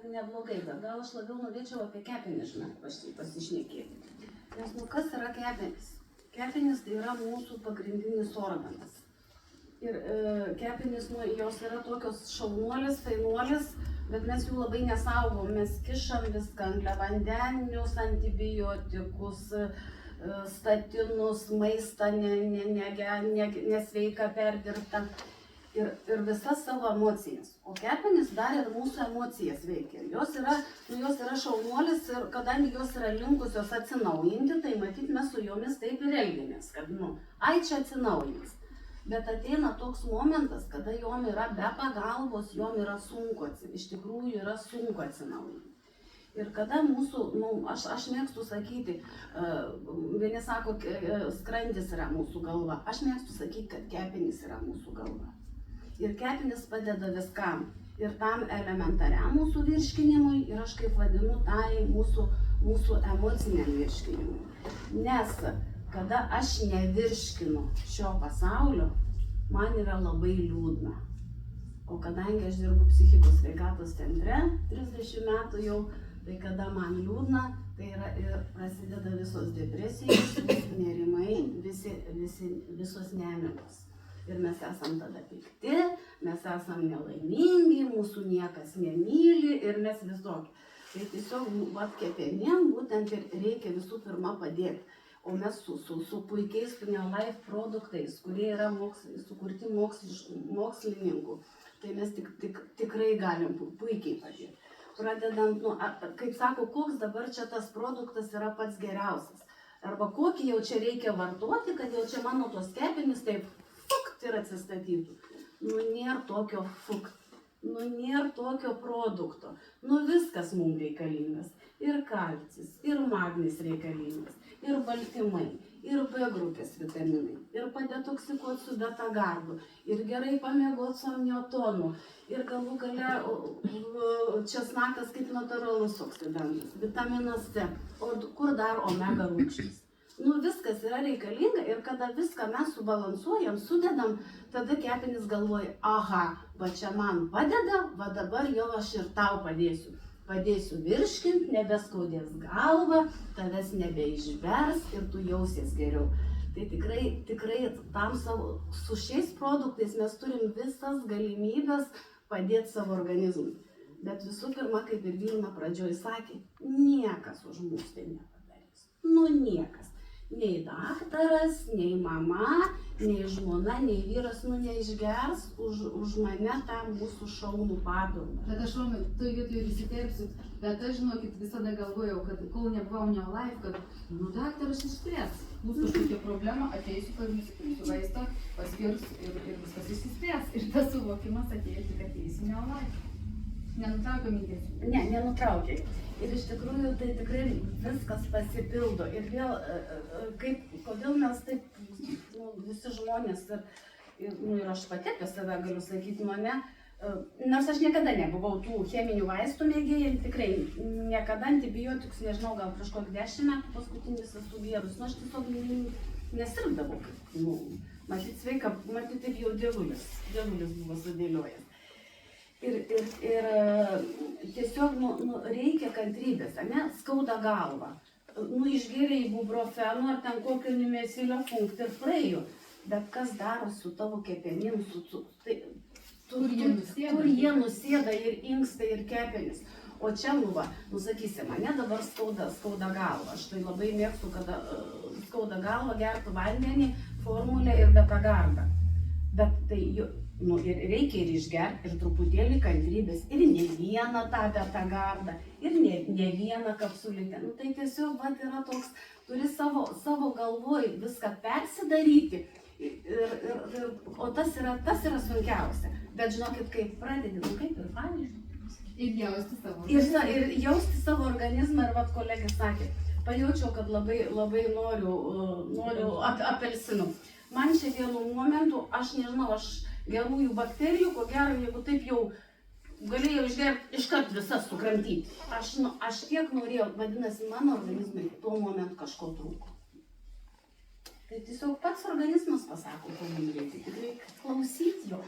neblogai, bet gal aš labiau norėčiau apie kepenis, pasišnekėti. Nes, kas yra kepenis? Kepenis tai yra mūsų pagrindinis organas. Ir kepenys, jos yra tokios šaunuolės, fainuolės, bet mes jų labai nesaugom. Mes kišam viską, angliavandeninius, antibiotikus, statinus, maistą nesveiką perdirbtą ir visas savo emocijas. O kepenys dar ir mūsų emocijas veikia. Jos yra šaunuolės ir kadangi jos yra linkusios atsinaujinti, tai matyt mes su jomis taip ir elgiamės, kad ai čia atsinaujins. Bet ateina toks momentas, kada jom yra be pagalbos, jom yra sunku, iš tikrųjų yra sunku atsinaujinti. Ir kada mūsų, aš mėgstu sakyti, vieni sako, skrandis yra mūsų galva, aš mėgstu sakyti, kad kepenys yra mūsų galva. Ir kepenys padeda viskam, ir tam elementariam mūsų virškinimui, ir aš kaip vadinu tai mūsų emociniam virškinimui. Nes kada aš nevirškinu šio pasaulio, man yra labai liūdna. O kadangi aš dirbu psichikos sveikatos centre 30 metų jau, tai kada man liūdna, tai yra ir prasideda visos depresijos, visi nerimai, visos nemigos. Ir mes esam tada pikti, mes esam nelaimingi, mūsų niekas nemyli ir mes visokie. Tai tiesiog kepenim būtent ir reikia visų pirma padėti. O mes su puikiais Neolife produktais, kurie yra sukurti mokslininkų, tai mes tikrai galim puikiai padėti. Pradedant, kaip sako, koks dabar čia tas produktas yra pats geriausias. Arba kokį jau čia reikia vartoti, kad jau čia mano tos kepenys taip fukt ir atsistatytų. Nėra tokio fukt. Nėra tokio produkto. Viskas mums reikalingas. Ir kalcis, ir magnis reikalingas, ir baltymai, ir B grupės vitaminai, ir padetoksikuoti su beta-gardu, ir gerai pamiegoti su amniotonu, ir galų gale česnakas kaip natūralus oksidantas, vitaminas C, o kur dar omega rūgštys. Viskas yra reikalinga ir kada viską mes subalansuojam, sudedam, tada kepenys galvoja, aha, va čia man padeda, va dabar jau aš ir tau padėsiu. Padėsiu virškint, nebeskaudės galvą, tavęs nebeišbers ir tu jausies geriau. Tai tikrai tam su šiais produktais mes turim visas galimybės padėti savo organizmui. Bet visų pirma, kaip ir Vilma pradžioj sakė, niekas už mus tai nepadarys. Niekas. Nei daktaras, nei mama, nei žmona, nei vyras, neišgers už mane tą mūsų šaunų papildą. Bet aš Romai, toj vietoj ir įsiterpsiu, bet aš žinokit visada galvojau, kad kol nebuvau Neolife, kad daktaras išspręs. Bus kažkokia problema, ateisiu, nusipirksiu vaistą, paskirs ir viskas išsispręs. Ir tas suvokimas atėjo tik ateisiu Neolife. Nenutraukiau minties. Ne, nenutraukiai. Ir iš tikrųjų tai tikrai viskas pasipildo. Ir vėl, kodėl mes taip, visi žmonės, ir aš pati apie save galiu sakyti, nors aš niekada nebuvau tų cheminių vaistų mėgėjai, tikrai niekada antibiotikus, nežinau, gal prieš kokį 10 metų paskutinis esu vyrus, aš tiesiog nesirgdavau. Matyt sveika, matyt taip jau dievulis buvo sudėliojęs. Ir tiesiog reikia kantrybės, skauda galvą. Išgėrė ibuprofeno ar ten kokio nimesilio funktą ir praėjo. Bet kas daro su tavo kepenim, kur jie nusėda ir inkstai ir kepenys. O čia, sakysi, mane dabar skauda galva. Aš tai labai mėgstu, kada skauda galva, gertų vandenį, formulę ir beta-gardą. Bet tai ir reikia ir išgerti, ir truputėlį kantrybės, ir ne vieną tą beta-gardą, ir ne vieną kapsulitę. Tai tiesiog yra toks, turi savo galvoj viską persidaryti, o tas yra sunkiausia. Bet žinokit, kaip pradedi, kaip ir pavyzdžiui. Ir jausti savo. Ir jausti savo organizmą, ir kolegė sakė, pajaučiau, kad labai noriu apelsinų. Man čia vienu momentu, aš nežinau, gerųjų bakterijų, ko gero, jeigu taip jau galėjau išgerti, iškart visas sukramtyti. Aš tiek norėjau, vadinasi, mano organizmai tuo momentu kažko trūko. Tai tiesiog pats organizmas pasako, ko jums reikia, tikrai klausyti jo.